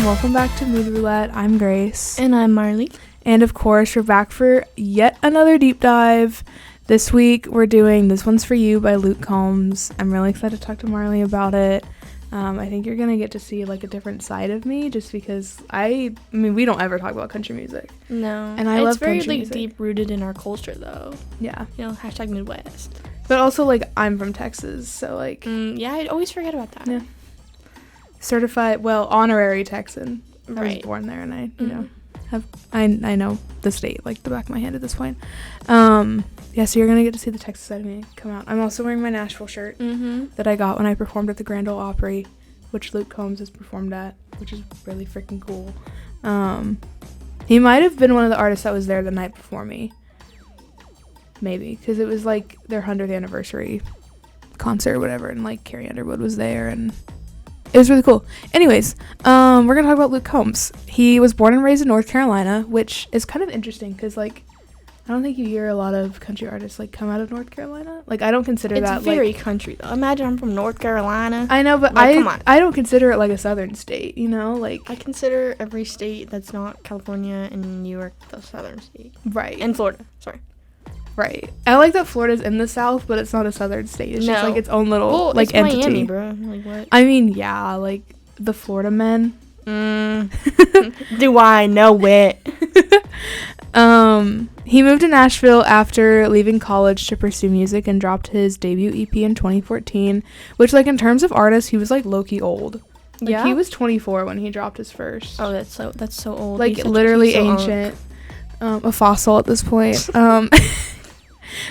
welcome back to Mood Roulette. I'm Grace. And I'm Marley. And of course, we're back for yet another deep dive. This week, we're doing This One's For You by Luke Combs. I'm really excited to talk to Marley about it. I think you're going to get to see like a different side of me just because I mean, we don't ever talk about country music. No. And I love country music. It's very like deep rooted in our culture though. Yeah. You know, hashtag Midwest. But also like I'm from Texas, so like. Yeah, I always forget about that. Yeah. Certified, honorary Texan. I was Right. born there and I, you know, I know the state like the back of my hand at this point. Yeah, so you're going to get to see the Texas side of me come out. I'm also wearing my Nashville shirt that I got when I performed at the Grand Ole Opry, which Luke Combs has performed at, which is really freaking cool. He might have been one of the artists that was there the night before me. Maybe, because it was like their 100th anniversary concert or whatever, and like Carrie Underwood was there, and it was really cool. Anyways, we're going to talk about Luke Combs. He was born and raised in North Carolina, which is kind of interesting because like I don't think you hear a lot of country artists like come out of North Carolina. Like I don't consider it's that like very like, country though. Imagine I'm from North Carolina. I know, but like, come on. I don't consider it like a southern state, you know? Like I consider every state that's not California and New York the southern state. Right. And Florida. Sorry. Right. I like that Florida's in the south, but it's not a southern state. It's just like its own little like it's entity. Miami, bro. Like what? I mean, yeah, like the Florida men. Do I know it? He moved to Nashville after leaving college to pursue music and dropped his debut EP in 2014, which like in terms of artists, he was like low-key old. Like, yeah. He was 24 when he dropped his first. Oh, that's so old. Like literally ancient. A fossil at this point.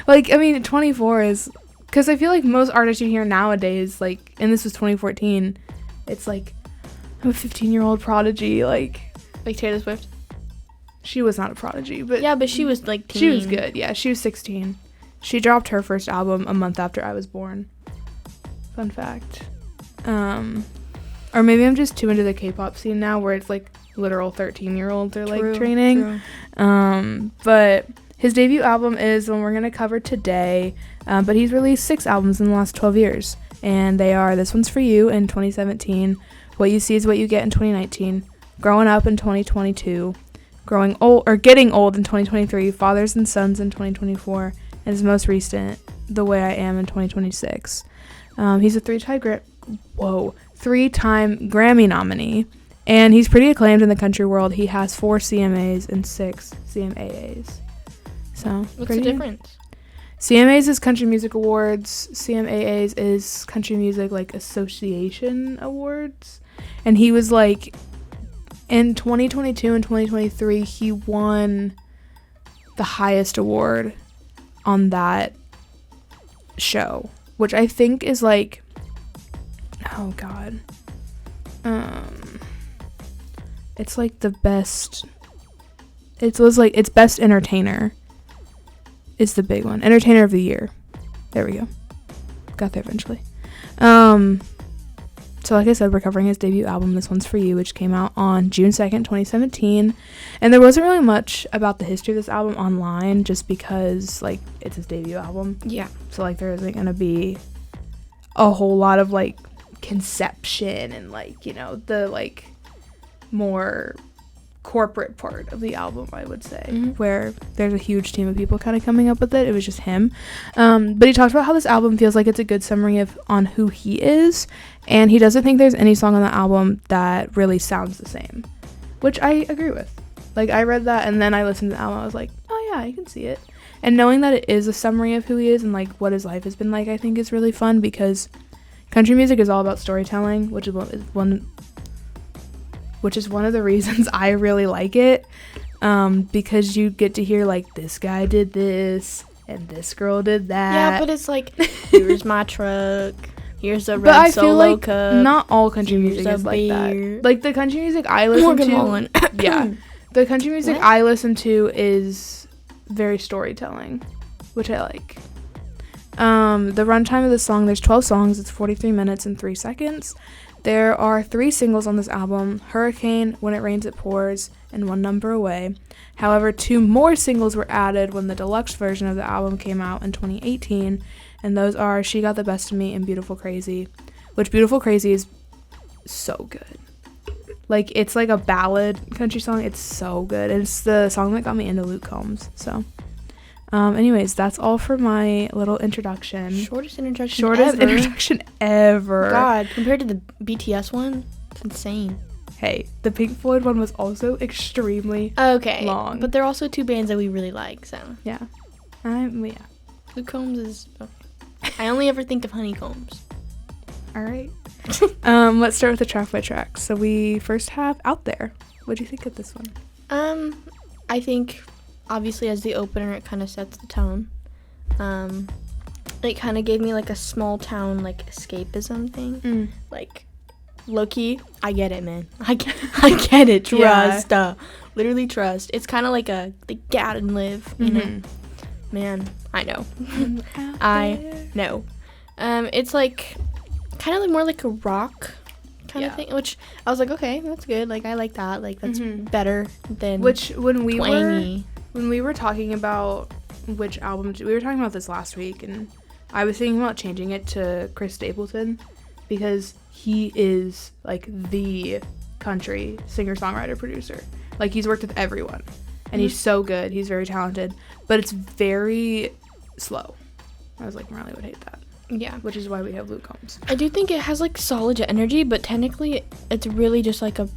Like I mean 24 is because I feel like most artists you hear nowadays, like, and this was 2014, it's like I'm a 15-year-old prodigy, like Taylor Swift. She was not a prodigy, but yeah, but she was like teen. She was good. Yeah, she was 16. She dropped her first album a month after I was born. Fun fact. Or maybe I'm just too into the K-pop scene now, where it's like literal 13-year-olds are like training. True. But his debut album is the one we're gonna cover today. But he's released 6 albums in the last 12 years, and they are This One's For You in 2017, What You See Is What You Get in 2019, Growing Up in 2022. Growing old or Getting Old in 2023, Fathers and Sons in 2024, and his most recent, The Way I Am in 2026. He's a 3-time Grammy nominee, and he's pretty acclaimed in the country world. He has 4 CMAs and 6 CMAAs. So what's the difference? CMAs is Country Music Awards. CMAAs is Country Music like Association Awards, and he was like. In 2022 and 2023, he won the highest award on that show, which I think is like, oh god, it's like the best. It was like it's Best Entertainer. Is the big one. Entertainer of the Year. There we go. Got there eventually. So like I said, we're covering his debut album, This One's For You, which came out on June 2nd, 2017. And there wasn't really much about the history of this album online, just because, like, it's his debut album. Yeah. So, like, there isn't going to be a whole lot of, like, conception and, like, you know, the, like, more corporate part of the album, I would say, where there's a huge team of people kind of coming up with it. It was just him. But he talked about how this album feels like it's a good summary on who he is, and he doesn't think there's any song on the album that really sounds the same, which I agree with. Like, I read that, and then I listened to the album, I was like, oh yeah, I can see it. And knowing that it is a summary of who he is and, like, what his life has been like, I think is really fun, because country music is all about storytelling, which is one of the reasons I really like it, because you get to hear, like, this guy did this, and this girl did that. Yeah, but it's like, here's my truck, here's a red Solo cup. But I feel like not all country music is like that. Like, the country music I listen to... Yeah. The country music I listen to is very storytelling, which I like. The runtime of the song, there's 12 songs, it's 43 minutes and 3 seconds. There are 3 singles on this album: Hurricane, When It Rains It Pours, and One Number Away. However, 2 more singles were added when the deluxe version of the album came out in 2018, and those are She Got the Best of Me and Beautiful Crazy, which Beautiful Crazy is so good. Like, it's like a ballad country song. It's so good. And it's the song that got me into Luke Combs. So, anyways, that's all for my little introduction. Shortest introduction ever. God, compared to the BTS one, it's insane. Hey, the Pink Floyd one was also extremely long. But they're also two bands that we really like, so. Yeah. Luke Combs is... Okay. I only ever think of Honeycombs. All right. Let's start with the track by track. So we first have Out There. What do you think of this one? I think, obviously, as the opener, it kind of sets the tone. It kind of gave me, like, a small town, like, escapism thing. Like... Low-key, I get it, man. I get it. Trust. Yeah. Literally trust. It's kind of like a get out and live, you know? Man, I know. I know. It's like kind of like more like a rock kind of thing, which I was like, okay, that's good. Like, I like that. Like, that's better than when twangy. we were talking about which album, we were talking about this last week, and I was thinking about changing it to Chris Stapleton because he is, like, the country singer-songwriter producer. Like, he's worked with everyone. And he's so good. He's very talented. But it's very slow. I was like, Marley would hate that. Yeah. Which is why we have Luke Combs. I do think it has, like, solid energy, but technically it's really just, like, a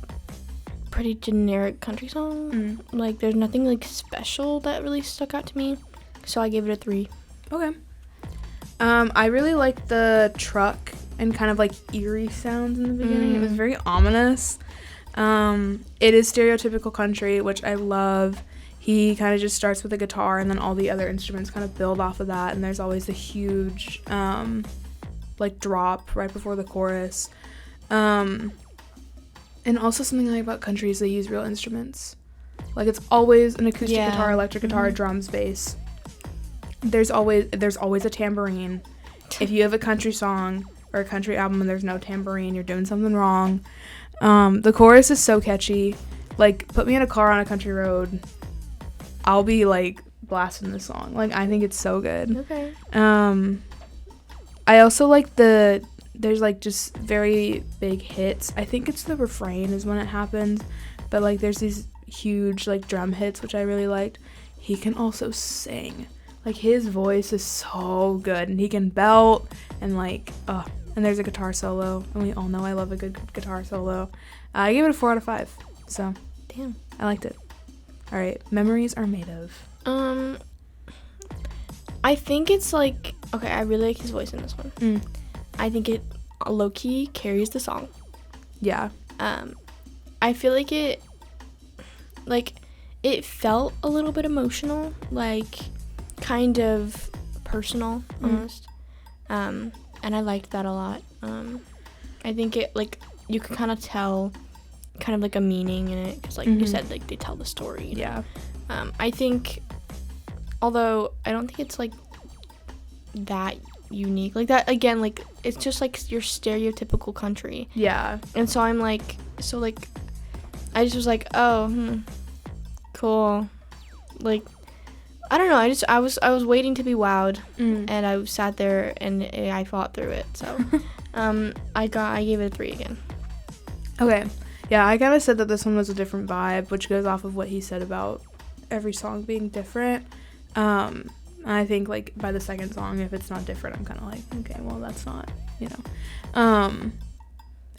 pretty generic country song. Like, there's nothing, like, special that really stuck out to me. So I gave it a 3. Okay. I really liked the truck and kind of like eerie sounds in the beginning. It was very ominous. It is stereotypical country, which I love. He kind of just starts with a guitar and then all the other instruments kind of build off of that, and there's always a huge like drop right before the chorus. And also something I like about country is they use real instruments. Like, it's always an acoustic guitar, electric guitar, drums, bass. There's always a tambourine. If you have a country song or a country album and there's no tambourine, you're doing something wrong. The chorus is so catchy. Like, put me in a car on a country road, I'll be, like, blasting this song. Like, I think it's so good. Okay. I also like there's, like, just very big hits. I think it's the refrain is when it happens. But, like, there's these huge, like, drum hits, which I really liked. He can also sing. Like, his voice is so good, and he can belt, and, like, and there's a guitar solo, and we all know I love a good guitar solo. I gave it a 4 out of 5, so. Damn. I liked it. All right, Memories Are Made Of. I think it's, like, okay, I really like his voice in this one. I think it low-key carries the song. Yeah. I feel like it felt a little bit emotional, like, kind of personal almost, and I liked that a lot. I think it, like, you could kind of tell kind of like a meaning in it because, like you said, like, they tell the story, you know? I think, although I don't think it's like that unique, like that again, like, it's just like your stereotypical country, and so I'm like, so, like, I just was like, oh, cool, like, I don't know. I was waiting to be wowed, and I sat there and I fought through it. So, I gave it a 3 again. Okay, yeah, I kind of said that this one was a different vibe, which goes off of what he said about every song being different. I think, like, by the second song, if it's not different, I'm kind of like, okay, well, that's not, you know.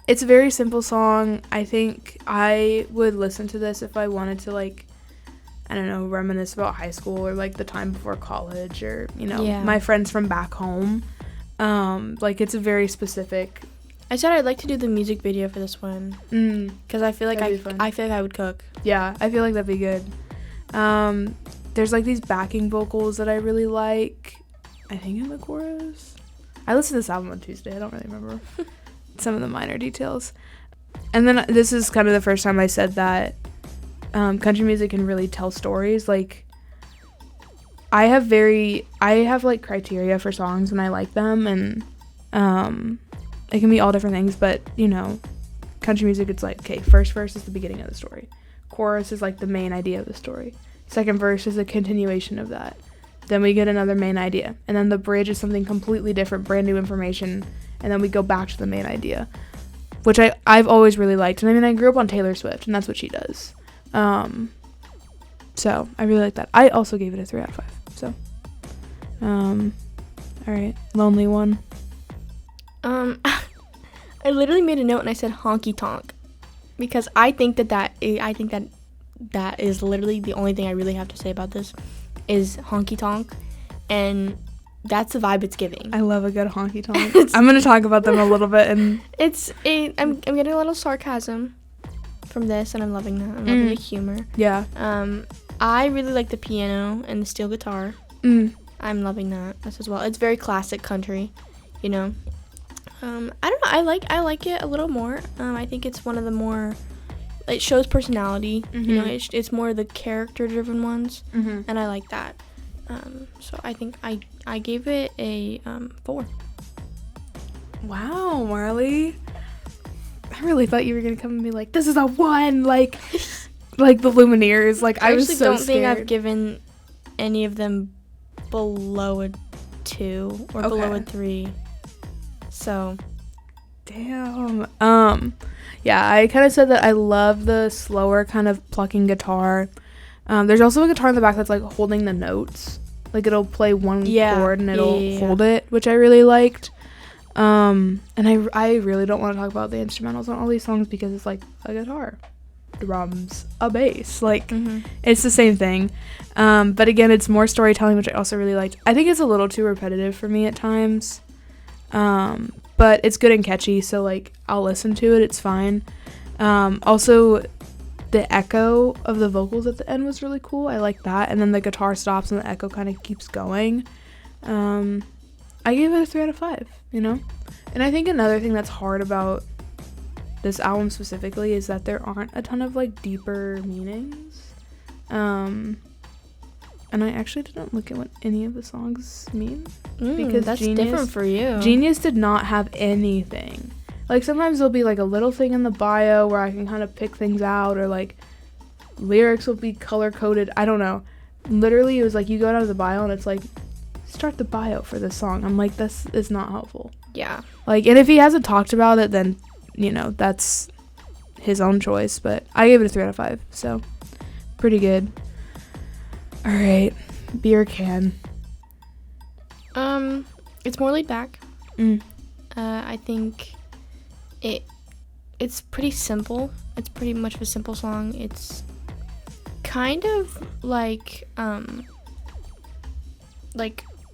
It's a very simple song. I think I would listen to this if I wanted to, like, I don't know, reminisce about high school or, like, the time before college or, you know, my friends from back home. Like, it's a very specific. I said I'd like to do the music video for this one because I feel like I feel like I would cook. Yeah, I feel like that'd be good. There's, like, these backing vocals that I really like. I think in the chorus. I listened to this album on Tuesday. I don't really remember some of the minor details. And then this is kind of the first time I said that country music can really tell stories. Like, I have like criteria for songs when I like them, and it can be all different things, but, you know, country music, it's like, okay, first verse is the beginning of the story, chorus is like the main idea of the story, second verse is a continuation of that, then we get another main idea, and then the bridge is something completely different, brand new information, and then we go back to the main idea. which I've always really liked. And I mean, I grew up on Taylor Swift, and that's what she does. So I really like that. I also gave it a 3 out of 5. So, all right, lonely one. I literally made a note and I said honky tonk because I think that is literally the only thing I really have to say about this is honky tonk, and that's the vibe it's giving. I love a good honky tonk. I'm gonna talk about them a little bit, and I'm getting a little sarcasm from this, and I'm loving that. I'm loving the humor. Yeah. I really like the piano and the steel guitar. I'm loving that as well. It's very classic country, you know. I don't know. I like it a little more. I think it's one of the more. It shows personality. You know, it's more the character-driven ones, and I like that. So I think I gave it a 4. Wow, Marley. I really thought you were gonna come and be like, "This is a 1," like the Lumineers. Like I was so don't scared. think I've given any of them below a 2 or below a 3. So, damn. Yeah, I kind of said that I love the slower kind of plucking guitar. There's also a guitar in the back that's like holding the notes. Like it'll play one chord and it'll hold it, which I really liked. And I really don't want to talk about the instrumentals on all these songs because it's like a guitar, drums, a bass. Like it's the same thing. But again, it's more storytelling, which I also really liked. I think it's a little too repetitive for me at times. But it's good and catchy, so like I'll listen to it. It's fine. Also, the echo of the vocals at the end was really cool. I like that. And then the guitar stops and the echo kind of keeps going. I gave it a 3 out of 5. You know, and I think another thing that's hard about this album specifically is that there aren't a ton of like deeper meanings. And I actually didn't look at what any of the songs mean. Because that's different for you. Genius did not have anything. Like, sometimes there'll be, like, a little thing in the bio where I can kind of pick things out, or, like, lyrics will be color-coded. I don't know. Literally, it was like, you go down to the bio, and it's like, start the bio for this song. I'm like, this is not helpful. Yeah. Like, and if he hasn't talked about it, then, you know, that's his own choice. But I gave it a 3 out of 5, so pretty good. All right, beer can. It's more laid back. I think it's pretty simple. It's pretty much of a simple song. It's kind of like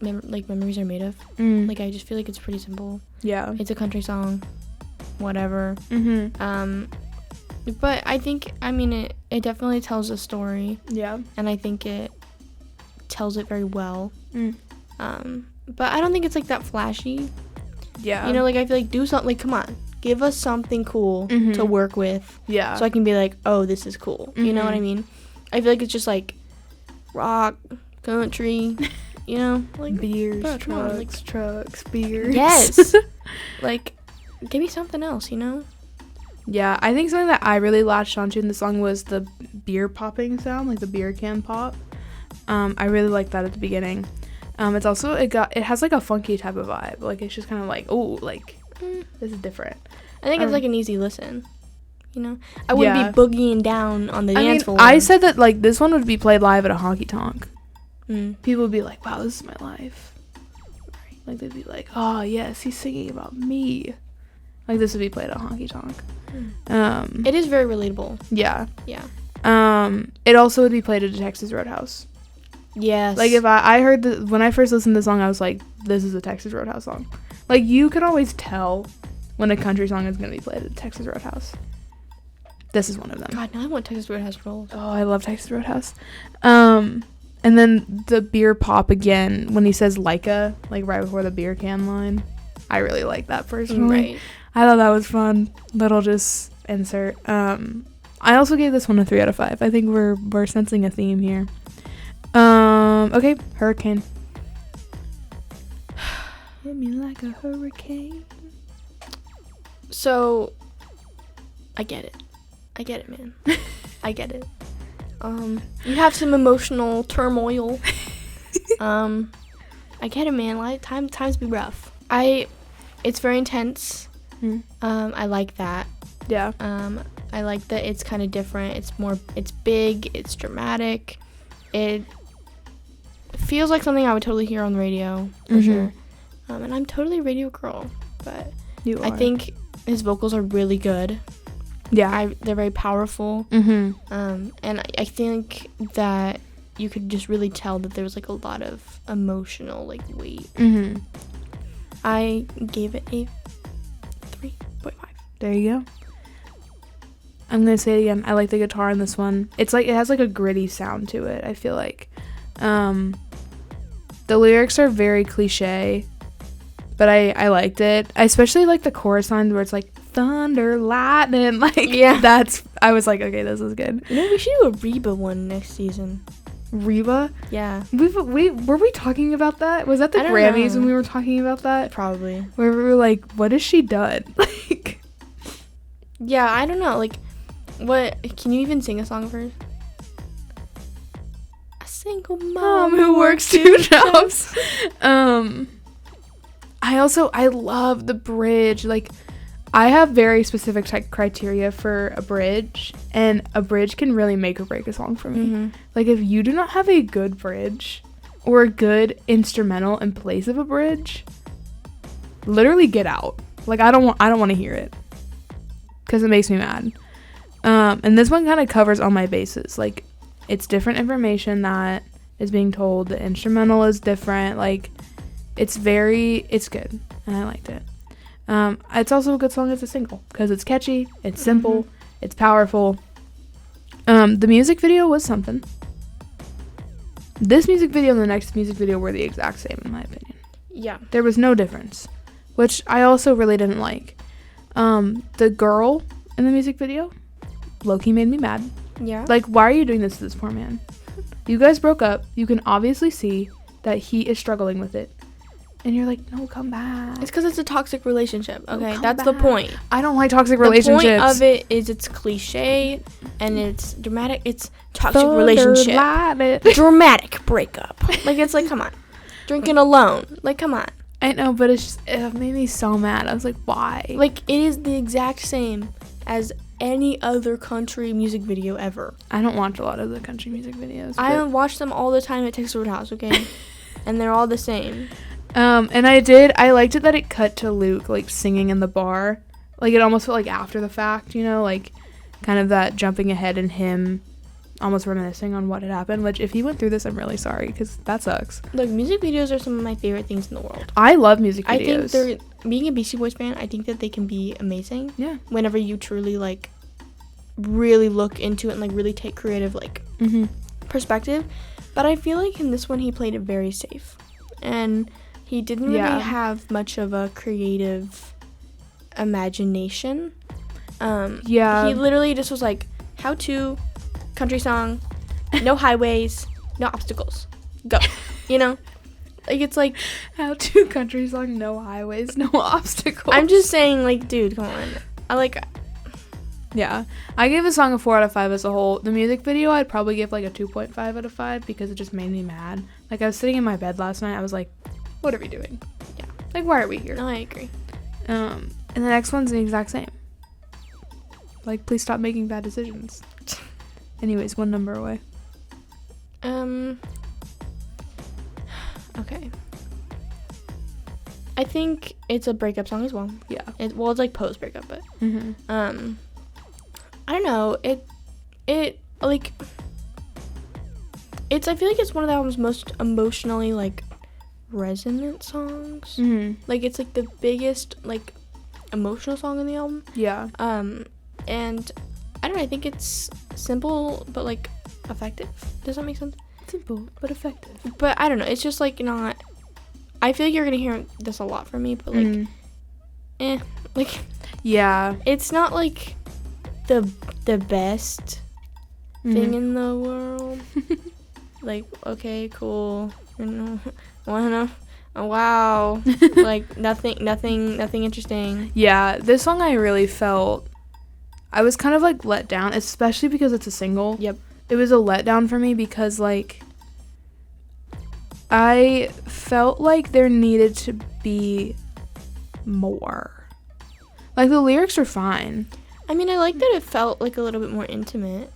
Memories Are Made Of. Like, I just feel like it's pretty simple. Yeah. It's a country song, whatever. But I think, I mean, it definitely tells a story. Yeah. And I think it tells it very well. But I don't think it's like that flashy. Yeah. You know, like, I feel like do something, like, come on, give us something cool to work with. Yeah. So I can be like, oh, this is cool. You know what I mean? I feel like it's just like rock, country, you know, like beers, bro, trucks, beers. Yes. Like, give me something else, you know? Yeah, I think something that I really latched onto in the song was the beer popping sound, like the beer can pop. I really liked that at the beginning. It's also, it has like a funky type of vibe. Like, it's just kind of like, oh, like, this is different. I think it's like an easy listen, you know? I wouldn't be boogieing down on the dance floor. I said that, like, this one would be played live at a honky tonk. People would be like, wow, this is my life. Like, they'd be like, oh, yes, he's singing about me. Like, this would be played at a honky tonk. It is very relatable. Yeah. Yeah. It also would be played at a Texas Roadhouse. Yes. Like, if I heard when I first listened to the song, I was like, this is a Texas Roadhouse song. Like, you can always tell when a country song is going to be played at a Texas Roadhouse. This is one of them. God, now I want Texas Roadhouse rolls. Oh, I love Texas Roadhouse. And then the beer pop again when he says Leica, like right before the beer can line. I really like that personally. Right. I thought that was fun. Little just insert. I also gave this one a 3 out of 5. I think we're sensing a theme here. Okay, Hurricane. Hit me like a hurricane. So, I get it. Man. I get it. You have some emotional turmoil. I get it, man. Like, times be rough. It's very intense. I like that. Yeah. I like that it's kind of different. It's big, it's dramatic. It feels like something I would totally hear on the radio, for sure. And I'm totally a radio girl, but I think his vocals are really good. Yeah. They're very powerful. And I think that you could just really tell that there's like a lot of emotional like weight. I gave it a 3.5. There you go. I'm gonna say it again. I like the guitar in this one. It's like it has like a gritty sound to it, I feel like. The lyrics are very cliche, but I liked it. I especially like the chorus line where it's like thunder, lightning, like I was like, okay, this is good. You know, we should do a Reba one next season. Reba? Yeah. Were we talking about that? Was that the Grammys when we were talking about that? Probably. Where we were like, what has she done? Like, yeah, I don't know. Like, what? Can you even sing a song of hers? A single mom who works 2 jobs. I love the bridge. Like, I have very specific criteria for a bridge, and a bridge can really make or break a song for me. Like, if you do not have a good bridge or a good instrumental in place of a bridge, literally get out. Like, I don't want to hear it because it makes me mad. And this one kind of covers all my bases. Like, it's different information that is being told. The instrumental is different. Like, it's good, and I liked it. It's also a good song as a single because it's catchy, it's simple, it's powerful. The music video was something. This music video and the next music video were the exact same, in my opinion. Yeah. There was no difference, which I also really didn't like. The girl in the music video, low-key made me mad. Yeah. Like, why are you doing this to this poor man? You guys broke up. You can obviously see that he is struggling with it. And you're like, no, come back. It's because it's a toxic relationship. Okay, No, that's back. the point. I don't like toxic relationships. The point of it is it's cliche and it's dramatic. It's toxic relationship. Dramatic breakup. Like, it's like, come on. Drinking alone. Like, come on. I know, but it made me so mad. I was like, why? Like, it is the exact same as any other country music video ever. I don't watch a lot of the country music videos. I watch them all the time at Texas Roadhouse, okay? And they're all the same. And I liked it that it cut to Luke, like, singing in the bar. Like, it almost felt like after the fact, you know? Like, kind of that jumping ahead and him almost reminiscing on what had happened. Which, if he went through this, I'm really sorry, because that sucks. Look, music videos are some of my favorite things in the world. I love music videos. I think being a Beastie Boys fan, I think that they can be amazing. Yeah. Whenever you truly, like, really look into it and, like, really take creative, like, perspective. But I feel like in this one, he played it very safe. And he didn't really have much of a creative imagination. He literally just was like, how to, country song, no highways, no obstacles, go. You know? Like, it's like, how to, country song, no highways, no obstacles. I'm just saying, like, dude, come on. Yeah. I gave the song a 4 out of 5 as a whole. The music video, I'd probably give, like, a 2.5 out of 5 because it just made me mad. Like, I was sitting in my bed last night. I was like, what are we doing? Yeah. Like, why are we here? No, I agree. And the next one's the exact same. Like, please stop making bad decisions. Anyways, 1 number away. Okay. I think it's a breakup song as well. Yeah. It's like post-breakup, but I don't know. I feel like it's one of the album's most emotionally, like, resonant songs. Like, it's like the biggest, like, emotional song on the album. Yeah. And I don't know, I think it's simple but, like, effective. Does that make sense? Simple but effective. But I don't know, it's just, like, not, I feel like you're gonna hear this a lot from me, but, like, like, yeah, it's not, like, the best thing in the world. Like, okay, cool, wow. Like, nothing interesting. Yeah, this song I really felt, I was kind of, like, let down, especially because it's a single. Yep. It was a letdown for me because, like, I felt like there needed to be more. Like, the lyrics are fine. I mean, I like that it felt like a little bit more intimate,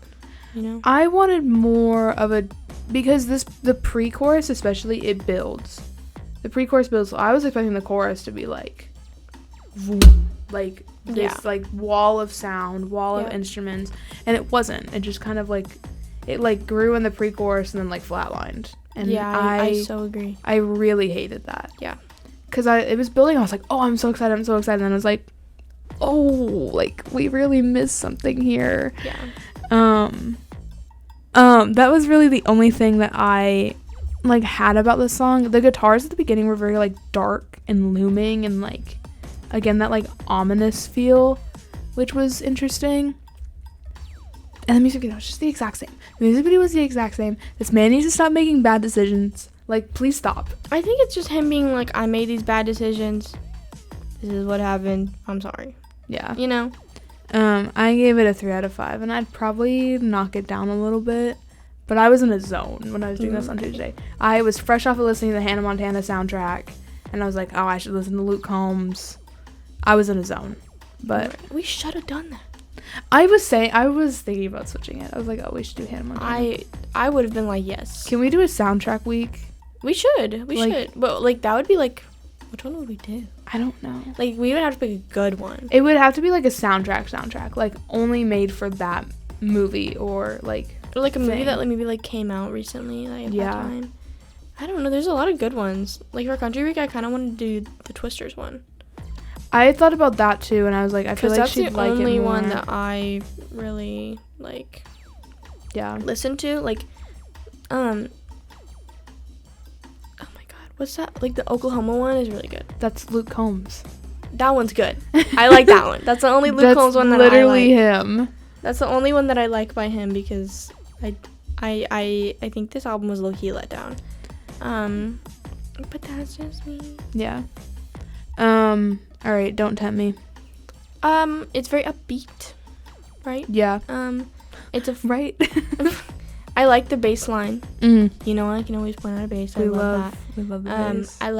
you know? I wanted more of a, because the pre-chorus especially, it builds. The pre-chorus builds. So I was expecting the chorus to be like, vroom, like this like wall of sound, wall of instruments, and it wasn't. It just kind of like, it like grew in the pre-chorus and then like flatlined. And I so agree. I really hated that. Yeah. Because it was building. I was like, oh, I'm so excited. And then I was like, oh, like we really missed something here. Yeah. That was really the only thing that I like had about this song. The guitars at the beginning were very like dark and looming and like, again, that like ominous feel, which was interesting. And the music video was just the exact same. The music video was the exact same. This man needs to stop making bad decisions. Like, please stop. I think it's just him being like, I made these bad decisions. This is what happened. I'm sorry. Yeah. You know? I gave it a 3 out of 5, and I'd probably knock it down a little bit. But I was in a zone when I was doing this on Tuesday. I was fresh off of listening to the Hannah Montana soundtrack, and I was like, oh, I should listen to Luke Combs. I was in a zone. But we should have done that. I was thinking about switching it. I was like, oh, we should do Hannah Montana. I would have been like, yes. Can we do a soundtrack week? We should. We should. But, like, that would be, like, which one would we do? I don't know. Like, we would have to pick a good one. It would have to be, like, a soundtrack. Like, only made for that movie or, like... Or, like, a movie that, like, maybe, like, came out recently, like, at that time. I don't know. There's a lot of good ones. Like, for Country Week, I kind of wanted to do the Twisters one. I thought about that, too, and I was like, I feel like she'd like it more. Because that's the only one that I really, like... Yeah. Listen to. Like, what's that? Like, the Oklahoma one is really good. That's Luke Combs. That one's good. I like that one. That's the only Luke Combs one that I like. That's literally him. That's the only one that I like by him because I think this album was low-key let down. But that's just me. Yeah. All right, Don't Tempt Me. It's very upbeat, right? Yeah. It's a... Right? I like the bass line. Mm. You know, I can always point out a bass. I love that. We love the bass. I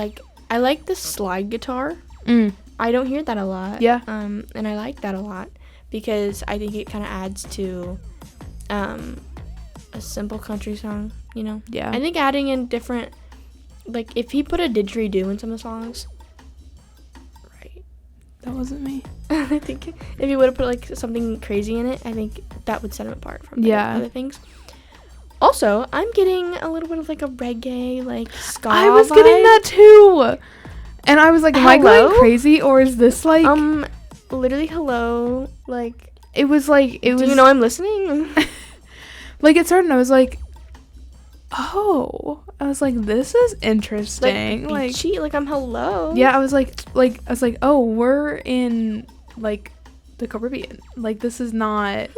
like the slide guitar. I don't hear that a lot. Yeah. And I like that a lot because I think it kind of adds to a simple country song, you know? Yeah. I think adding in different, like, if he put a didgeridoo in some of the songs, right? That wasn't me. I think if he would have put, like, something crazy in it, I think that would set him apart from other things. Also, I'm getting a little bit of, like, a reggae, like, ska I was vibe. getting that, too. And I was like, am I going crazy? Or is this, like... literally, hello. Like... It was, like... Do you know I'm listening? Like, it started and I was like, oh. I was like, this is interesting. Like, beachy, like, I'm hello. Yeah, I was like, oh, we're in, like, the Caribbean. Like, this is not...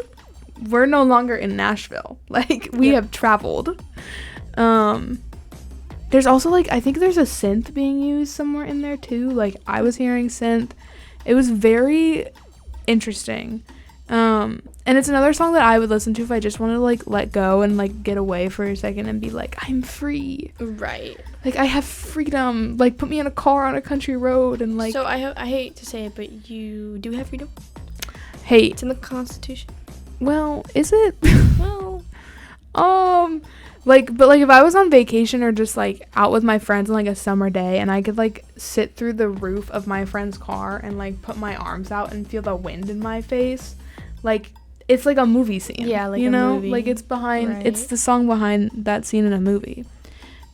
We're no longer in Nashville. Like, we have traveled. There's also, like, I think there's a synth being used somewhere in there, too. Like, I was hearing synth. It was very interesting. And it's another song that I would listen to if I just wanted to, like, let go and, like, get away for a second and be like, I'm free. Right. Like, I have freedom. Like, put me in a car on a country road and, like... So, I hate to say it, but you do have freedom? Hate. It's in the Constitution. Well, is it? Well, like, but, like, if I was on vacation or just, like, out with my friends on, like, a summer day and I could, like, sit through the roof of my friend's car and, like, put my arms out and feel the wind in my face, like, it's like a movie scene. Yeah, like, you a know? movie. Like, it's behind, right. It's the song behind that scene in a movie.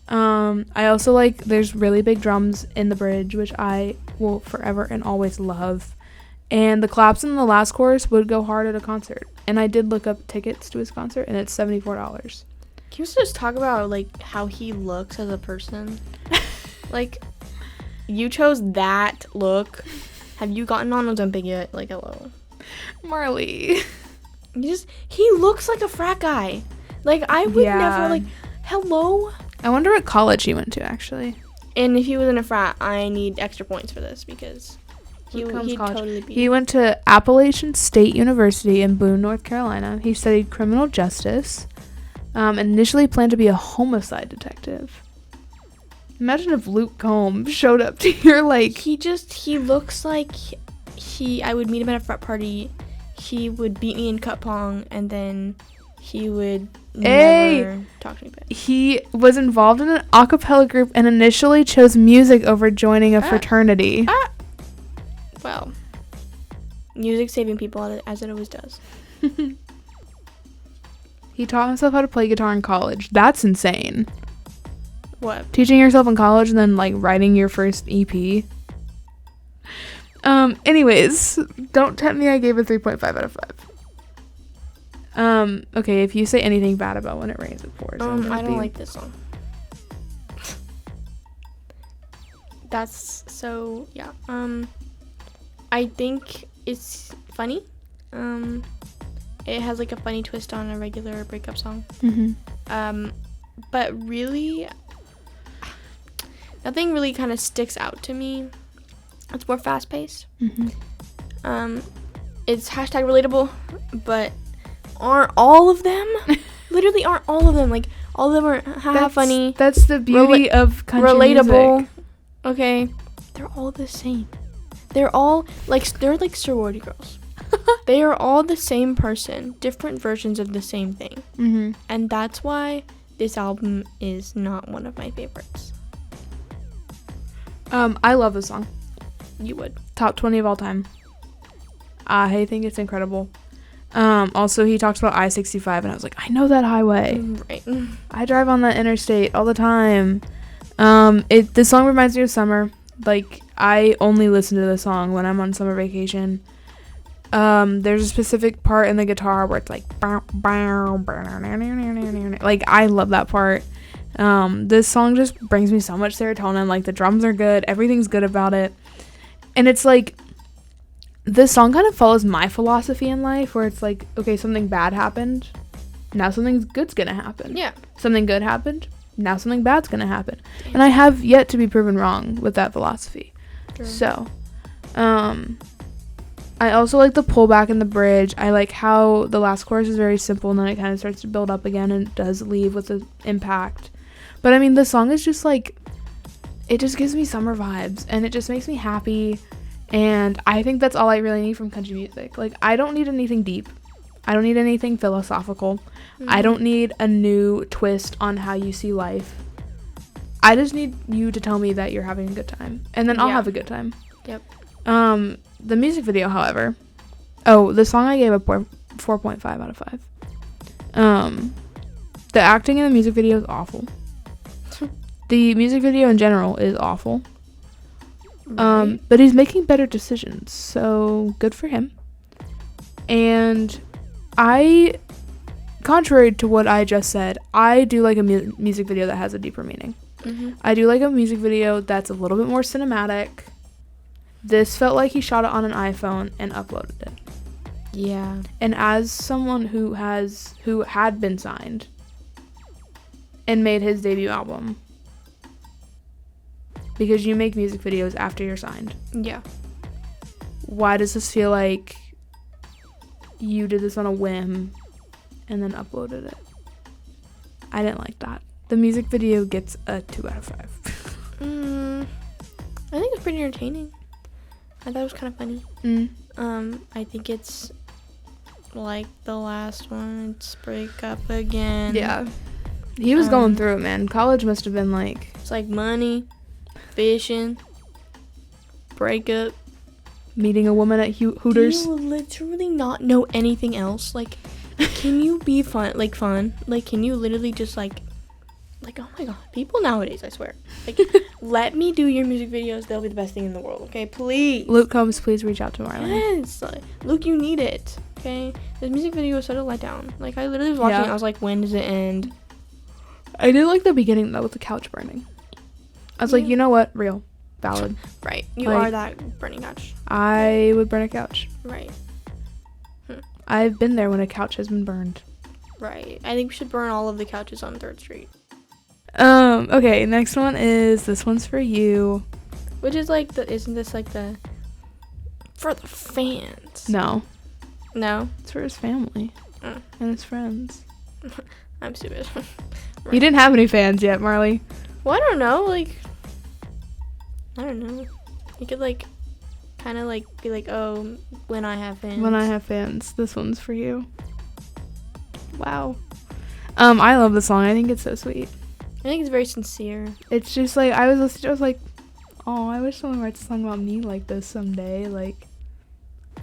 I also, like, there's really big drums in the bridge, which I will forever and always love. And the claps in the last chorus would go hard at a concert. And I did look up tickets to his concert, and it's $74. Can we just talk about, like, how he looks as a person? Like, you chose that look. Have you gotten on Ozempic yet? Like, hello. Marley. He looks like a frat guy. Like, I would never, like, hello? I wonder what college he went to, actually. And if he was in a frat, I need extra points for this, because... He'd totally be. He went to Appalachian State University in Boone, North Carolina. He studied criminal justice. And initially planned to be a homicide detective. Imagine if Luke Combs showed up to your, like... He looks like I would meet him at a frat party. He would beat me in cup pong, and then he would never talk to me back. He was involved in an a cappella group and initially chose music over joining a fraternity. Well, music saving people, as it always does. He taught himself how to play guitar in college. That's insane. What? Teaching yourself in college and then, like, writing your first EP. Anyways, don't tempt me. I gave it 3.5 out of 5. Okay, if you say anything bad about When It Rains, it pours. I don't like this song. That's so, yeah. I think it's funny. It has, like, a funny twist on a regular breakup song. But really, nothing really kind of sticks out to me. It's more fast-paced. It's hashtag relatable, but aren't all of them? Literally aren't all of them. Like, all of them are funny. That's the beauty of country relatable. music. Okay. They're all the same. They're all, like, they're like sorority girls. They are all the same person, different versions of the same thing. And that's why this album is not one of my favorites. I love this song. You would. Top 20 of all time. I think it's incredible. Also, he talks about I-65, and I was like, I know that highway. Right. I drive on that interstate all the time. This song reminds me of summer. Like, I only listen to this song when I'm on summer vacation. There's a specific part in the guitar where it's like, like, I love that part. This song just brings me so much serotonin. Like, the drums are good, everything's good about it, and it's like, this song kind of follows my philosophy in life, where it's like, okay, something bad happened, now something good's gonna happen. Yeah. Something good happened, now something bad's gonna happen. Damn. And I have yet to be proven wrong with that philosophy. True. So, I also like the pullback in the bridge. I like how the last chorus is very simple, and then it kind of starts to build up again, and it does leave with an impact. But I mean, the song is just like, it just gives me summer vibes, and it just makes me happy. And I think that's all I really need from country music. Like, I don't need anything deep. I don't need anything philosophical. I don't need a new twist on how you see life. I just need you to tell me that you're having a good time, and then I'll have a good time. Yep. The music video, however, the song I gave a 4.5 out of 5. The acting in the music video is awful. The music video in general is awful. Right. But he's making better decisions, so good for him. And contrary to what I just said, I do like a music video that has a deeper meaning. I do like a music video that's a little bit more cinematic. This felt like he shot it on an iPhone and uploaded it. Yeah. And as someone who had been signed and made his debut album, because you make music videos after you're signed. Yeah. Why does this feel like you did this on a whim and then uploaded it? I didn't like that. The music video gets a 2 out of 5. I think it's pretty entertaining. I thought it was kind of funny. I think it's like the last one. It's break up again. Yeah. He was going through it, man. College must have been like... It's like money, fishing, breakup. Meeting a woman at Hooters. Do you literally not know anything else? Like, can you be fun? Like, can you literally just like, oh my god, people nowadays, I swear. Like, let me do your music videos. They'll be the best thing in the world, okay? Please. Luke Combs, please reach out to Marley. Yes. Luke, you need it, okay? This music video was such a letdown. Like, I literally was watching it. I was like, when does it end? I did like the beginning, though, with the couch burning. I was like, you know what? Real. Valid. Right. You are that burning couch. I would burn a couch. Right. I've been there when a couch has been burned. Right. I think we should burn all of the couches on 3rd Street. Okay, next one is, this one's for you. Which is like isn't this like the, for the fans? No. No? It's for his family. And his friends. I'm stupid. Right. You didn't have any fans yet, Marley. Well, I don't know, like, I don't know. You could, like, kind of like be like, oh, when I have fans. When I have fans, this one's for you. Wow. I love the song. I think it's so sweet. I think it's very sincere. It's just like, I was listening to it, I was like, oh, I wish someone writes a song about me like this someday. Like,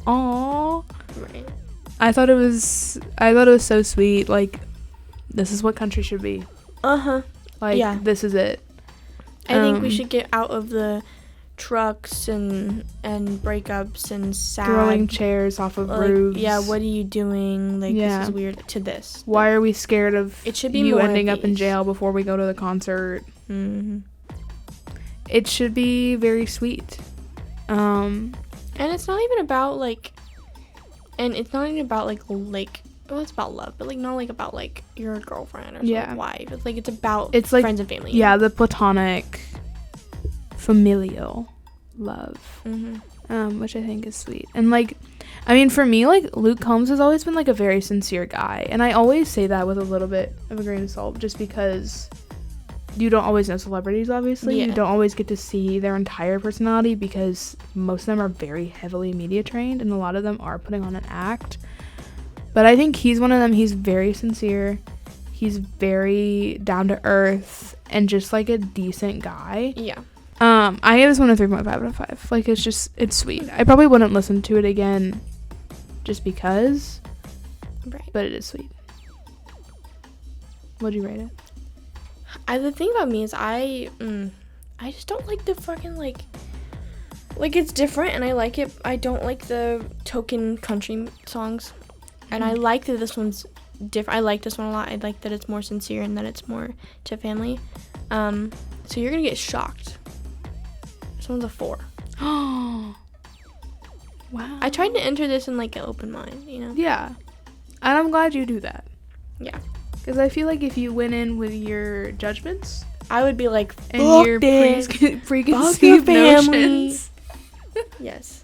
oh. Right. I thought it was so sweet. Like, this is what country should be. Uh-huh. Like, yeah. This is it. I think we should get out of the trucks and breakups and sad. Throwing chairs off of roofs. Yeah, what are you doing? Like, yeah. This is weird. To this. Why are we scared of it should be you more ending up in jail before we go to the concert? Mm-hmm. It should be very sweet. And it's not even about, like... And it's not even about, like... Well, it's about love, but, like, not, like, about, like, your girlfriend or like, wife. It's, like, it's about like, friends and family. Yeah, the platonic, familial love. Mm-hmm. Which I think is sweet. And, like, I mean, for me, like, Luke Combs has always been, like, a very sincere guy. And I always say that with a little bit of a grain of salt, just because you don't always know celebrities, obviously. Yeah. You don't always get to see their entire personality, because most of them are very heavily media trained, and a lot of them are putting on an act. But I think he's one of them. He's very sincere. He's very down to earth and just like a decent guy. Yeah. I give this one a 3.5 out of 5. Like, it's sweet. I probably wouldn't listen to it again just because. Right. But it is sweet. What'd you rate it? The thing about me is I just don't like the fucking like it's different and I like it. I don't like the token country songs. And I like that this one's different. I like this one a lot. I like that it's more sincere and that it's more to family. So you're gonna get shocked. This one's a 4. Oh, wow. I tried to enter this in like an open mind, you know? Yeah. And I'm glad you do that. Yeah. Because I feel like if you went in with your judgments, I would be like, and your family. preconceived notions. Yes.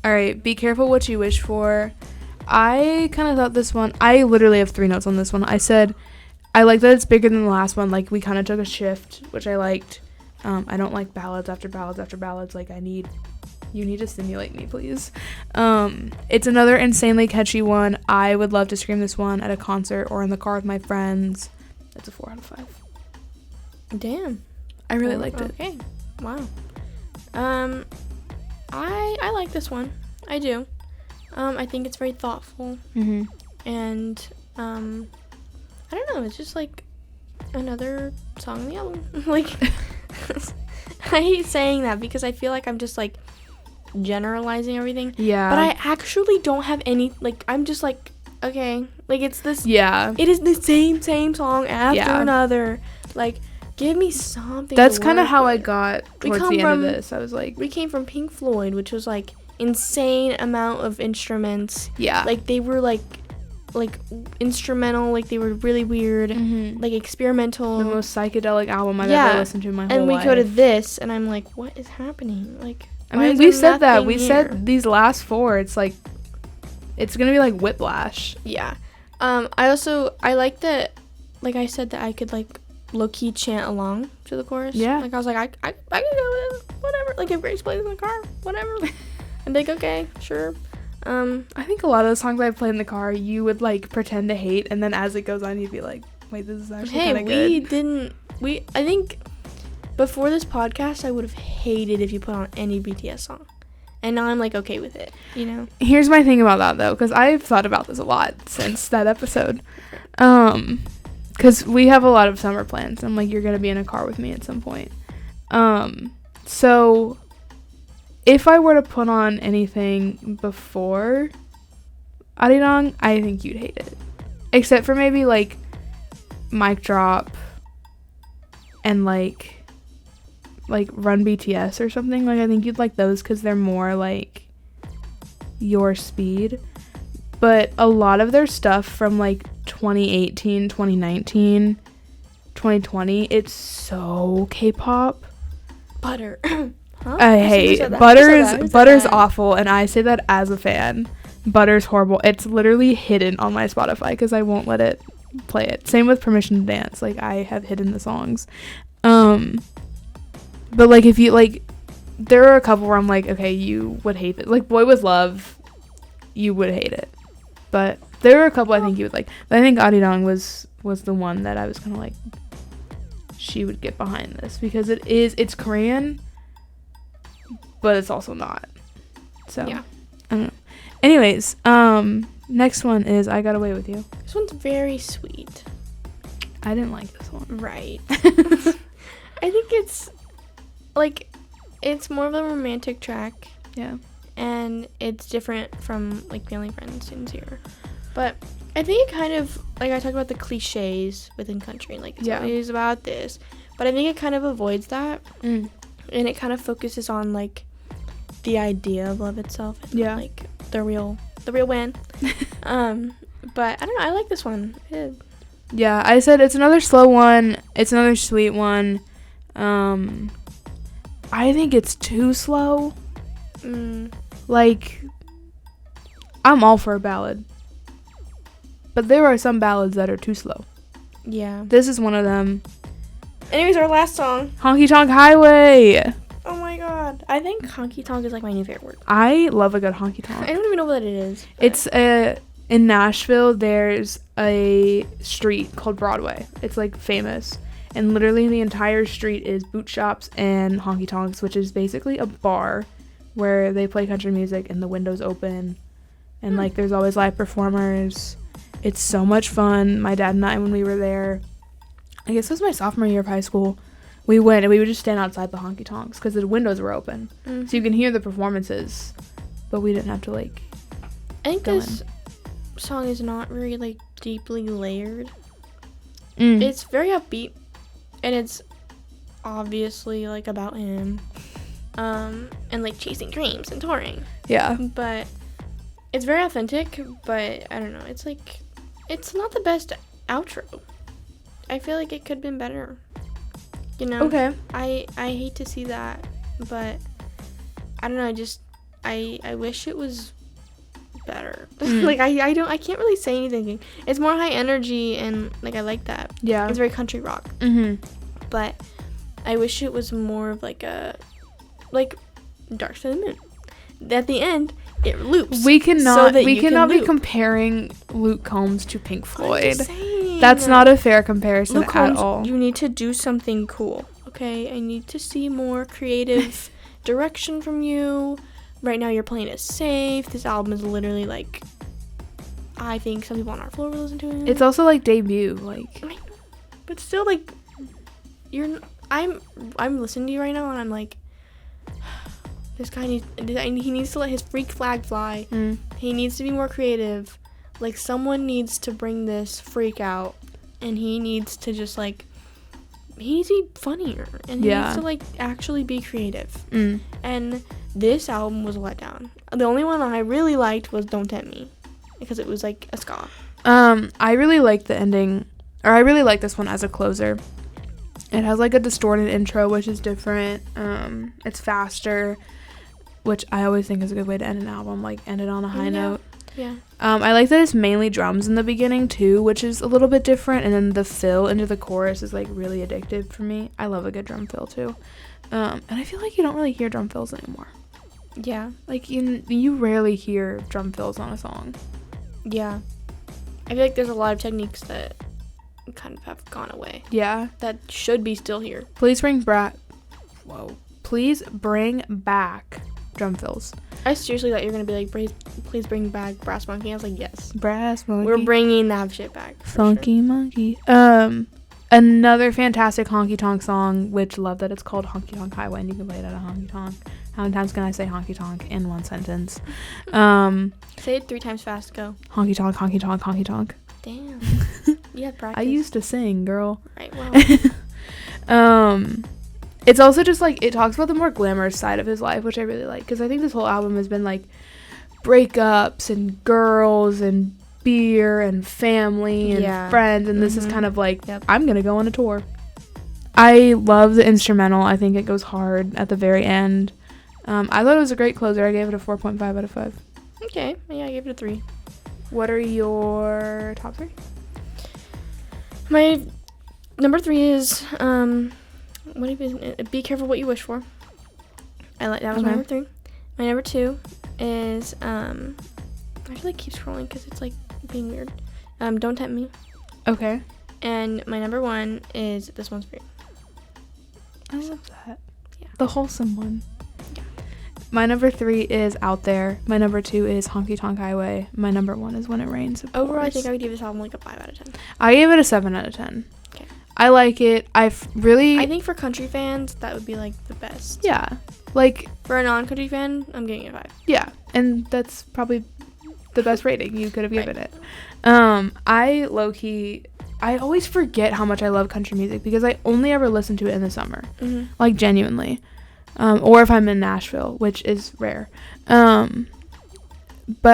Alright, be careful what you wish for. I kind of thought this one, I literally have 3 notes on this one. I said, I like that it's bigger than the last one. Like, we kind of took a shift, which I liked. I don't like ballads after ballads after ballads. Like, you need to stimulate me, please. It's another insanely catchy one. I would love to scream this one at a concert or in the car with my friends. That's a 4 out of 5. Damn. I really liked it. Okay. Wow. I like this one. I do. I think it's very thoughtful. Mm-hmm. And, I don't know. It's just, like, another song on the album. Like, I hate saying that because I feel like I'm just, like, generalizing everything. Yeah. But I actually don't have any, like, I'm just, like, okay. Like, it's this. Yeah. It is the same song after another. Like, give me something. That's kind of how I got towards the end of this. I was like, we came from Pink Floyd, which was like insane amount of instruments. Yeah. Like they were like instrumental, like they were really weird, like experimental. The most psychedelic album I've ever listened to in my whole life. And we go to this, and I'm like, what is happening? Like, I mean, we said that. We said these last 4. It's like, it's gonna be like Whiplash. Yeah. I like that. Like I said that I could like low-key chant along to the chorus. Yeah. Like, I was like, I can go with it, whatever. Like, if Grace plays in the car, whatever. I'm like, okay, sure. I think a lot of the songs I play in the car, you would, like, pretend to hate, and then as it goes on, you'd be like, wait, this is actually kind of good. I think before this podcast, I would have hated if you put on any BTS song. And now I'm, like, okay with it, you know? Here's my thing about that, though, because I've thought about this a lot since that episode. Because we have a lot of summer plans. I'm like, you're going to be in a car with me at some point. So if I were to put on anything before Arirang, I think you'd hate it. Except for maybe, like, Mic Drop and, like Run BTS or something. Like, I think you'd like those because they're more, like, your speed. But a lot of their stuff from, like, 2018, 2019, 2020, it's so K-pop. Butter. Huh? I hate Butter's awful, and I say that as a fan. Butter's horrible. It's literally hidden on my Spotify because I won't let it play it. Same with Permission to Dance. Like, I have hidden the songs. But, like, if you, like, there are a couple where I'm like, okay, you would hate it. Like, Boy With Love, you would hate it. But there are a couple I think you would like. But I think Adidong was the one that I was kind of like, she would get behind this. Because it's Korean, but it's also not. So, yeah. I don't know. Anyways, next one is I Got Away With You. This one's very sweet. I didn't like this one. Right. I think it's, like, it's more of a romantic track. Yeah. And it's different from, like, Family Friends Sincere. But I think it kind of, like, I talk about the cliches within country. Like, it's always about this. But I think it kind of avoids that. And it kind of focuses on, like, the idea of love itself. And, like, the real win. But I don't know. I like this one. Yeah, I said it's another slow one. It's another sweet one. I think it's too slow. Like, I'm all for a ballad. But there are some ballads that are too slow. Yeah. This is one of them. Anyways, our last song. Honky Tonk Highway. Oh my god. I think honky tonk is like my new favorite word. I love a good honky tonk. I don't even know what it is. It's in Nashville, there's a street called Broadway. It's like famous. And literally the entire street is boot shops and honky tonks, which is basically a bar where they play country music and the windows open. And like there's always live performers. It's so much fun. My dad and I, when we were there, I guess it was my sophomore year of high school, we went and we would just stand outside the honky tonks because the windows were open. So you can hear the performances, but we didn't have to like I think this song is not very like deeply layered. It's very upbeat and it's obviously like about him and like chasing dreams and touring. Yeah. But it's very authentic, but I don't know, it's like it's not the best outro. I feel like it could have been better. You know? Okay. I hate to see that, but I don't know, I wish it was better. Like I can't really say anything. It's more high energy and like I like that. Yeah. It's very country rock. But I wish it was more of like a Dark Side of the Moon. At the end, it loops. We cannot be loop. comparing Luke Combs to Pink Floyd. I'm just saying. That's not a fair comparison Luke at Combs, all. you need to do something cool. Okay? I need to see more creative direction from you. Right now you're playing it safe. This album is literally like, I think some people on our floor will listen to it. It's also like debut, like. I know, but still, like, I'm listening to you right now, and I'm like, this guy he needs to let his freak flag fly. He needs to be more creative. Like, someone needs to bring this freak out, and he needs to just like, he needs to be funnier, and he needs to like actually be creative. And this album was a letdown. The only one I really liked was Don't Tempt Me, because it was like a ska. I really like the ending, or I really like this one as a closer. It has like a distorted intro, which is different. It's faster, which I always think is a good way to end an album, like end it on a high note. Yeah. I like that it's mainly drums in the beginning too, which is a little bit different, and then the fill into the chorus is like really addictive for me. I love a good drum fill too. And I feel like you don't really hear drum fills anymore. Yeah. Like you rarely hear drum fills on a song. Yeah. I feel like there's a lot of techniques that kind of have gone away. Yeah. That should be still here. Please bring back drum fills. I seriously thought you were going to be like, please bring back Brass Monkey. I was like, yes. Brass Monkey. We're bringing that shit back. Funky sure. Monkey. Another fantastic honky tonk song, which love that it's called Honky Tonk Highway and you can play it at a honky tonk. How many times can I say honky tonk in one sentence? Say it 3 times fast. Go. Honky tonk, honky tonk, honky tonk. Damn. You had practice. I used to sing, girl. Right, well. It's also just like, it talks about the more glamorous side of his life, which I really like, because I think this whole album has been like breakups and girls and beer and family and friends, and this is kind of like, I'm gonna go on a tour. I love the instrumental. I think it goes hard at the very end. I thought it was a great closer. I gave it a 4.5 out of 5. Okay, yeah, I gave it a 3. What are your top 3? My number 3 is Be Careful What You Wish For. That was my number 3. My number 2 is I have to like keep scrolling because it's like being weird. Don't Tempt Me. Okay. And my number 1 is This One's For You. I love that. Yeah. The wholesome one. Yeah. My number 3 is Out There. My number 2 is Honky Tonk Highway. My number 1 is When It Rains. Overall, I think I would give this album like a 5 out of 10. I gave it a 7 out of 10. Okay. I like it. I think for country fans, that would be like the best. Yeah. Like, for a non-country fan, I'm giving it a 5. Yeah. And that's probably the best rating you could have given it. I low-key, I always forget how much I love country music because I only ever listen to it in the summer. Mm-hmm. Like, genuinely. Or if I'm in Nashville, which is rare. But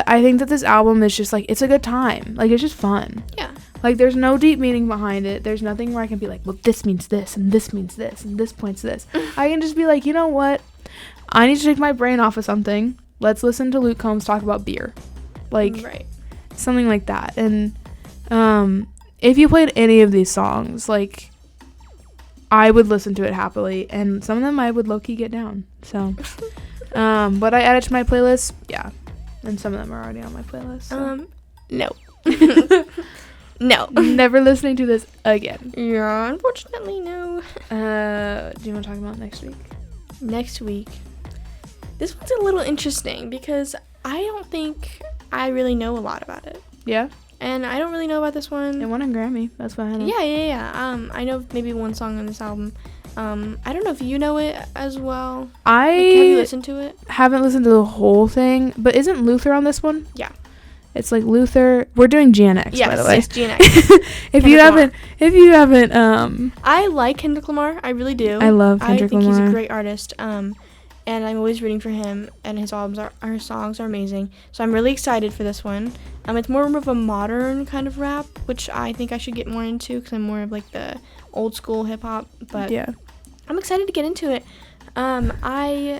I think that this album is just, like, it's a good time. Like, it's just fun. Yeah. Like, there's no deep meaning behind it. There's nothing where I can be like, well, this means this, and this means this, and this points this. I can just be like, you know what? I need to take my brain off of something. Let's listen to Luke Combs talk about beer. Like, right. Something like that. And if you played any of these songs, like, I would listen to it happily. And some of them I would low-key get down. So, but I added to my playlist. Yeah. And some of them are already on my playlist. So. No. No. Never listening to this again. Yeah, unfortunately, no. Do you want to talk about next week? Next week. This one's a little interesting because I don't think I really know a lot about it. Yeah? And I don't really know about this one. It won a Grammy. That's what I know. Yeah. I know maybe one song on this album. I don't know if you know it as well. Have you listened to it? Haven't listened to the whole thing, but isn't Luther on this one? Yeah. It's like Luther. We're doing GNX, by the way. Yes, GNX. if you haven't, I like Kendrick Lamar. I really do. I love Kendrick Lamar. I think he's a great artist. And I'm always rooting for him. And his songs are amazing. So I'm really excited for this one. It's more of a modern kind of rap, which I think I should get more into because I'm more of like the old school hip hop. But yeah, I'm excited to get into it.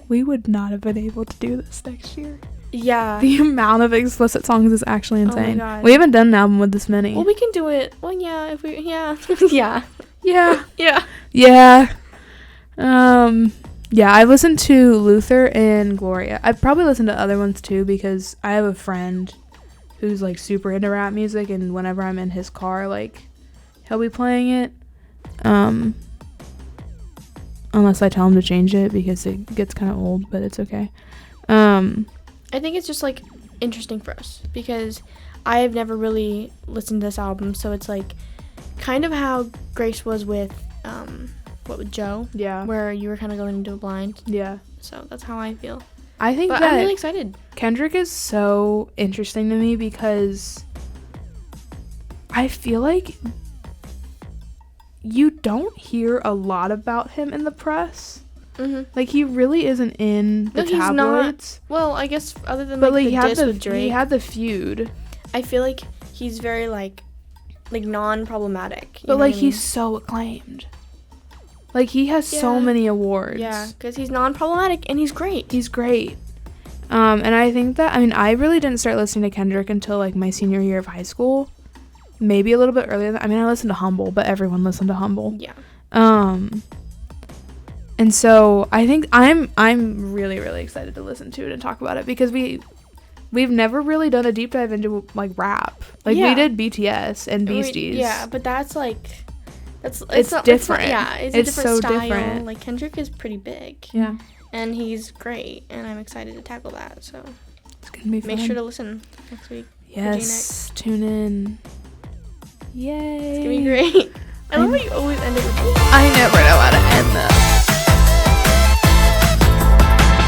We would not have been able to do this next year. Yeah. The amount of explicit songs is actually insane. Oh my God. We haven't done an album with this many. Well, we can do it. Well, yeah, if we, yeah. Yeah. Yeah. Yeah. Yeah. Yeah, I've listened to Luther and Gloria. I've probably listened to other ones too because I have a friend who's like super into rap music, and whenever I'm in his car, like, he'll be playing it. Unless I tell him to change it because it gets kind of old, but it's okay. I think it's just like interesting for us because I have never really listened to this album, so it's like kind of how Grace was with with Joe. Yeah. Where you were kind of going into a blind. Yeah. So that's how I feel. I think but that I'm really excited. Kendrick is so interesting to me because I feel like you don't hear a lot about him in the press. Mm-hmm. Like, he really isn't in the tabloids. Well, I guess other than but like the diss with Drake, he had the feud. I feel like he's very like non-problematic. But like he's so acclaimed. Like, he has so many awards. Yeah, because he's non-problematic and he's great. He's great. And I think that, I mean, I really didn't start listening to Kendrick until like my senior year of high school. Maybe a little bit earlier than, I mean, I listened to Humble, but everyone listened to Humble. Yeah. And so I think I'm really, really excited to listen to it and talk about it because we've never really done a deep dive into like rap. Like we did BTS and Beasties. Yeah, but that's like it's different. It's a different so style. Different. Like Kendrick is pretty big. Yeah. And he's great, and I'm excited to tackle that. So it's gonna be fun. Make sure to listen next week. Yes, tune in. Yay! It's gonna be great. I love how you always end it with. I never know how to